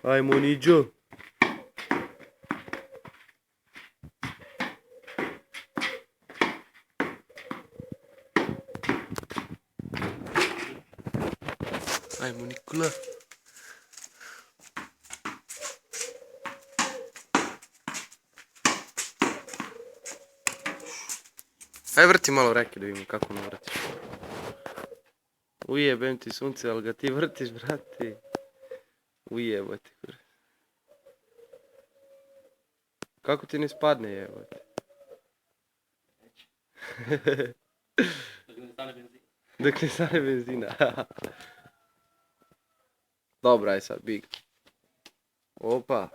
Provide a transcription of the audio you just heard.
Ajmo niđo. Ajmo Nikola. Aj vrti malo reke da vidimo kako ono vrtiš. Ujebem ti sunce, ali ga ti vrtiš, brate. Ujebote, kure. Kako ti ne spadne, jebote? Dok ne stane benzin. Dok ne stane benzina. Dobra je sad, big. Opa.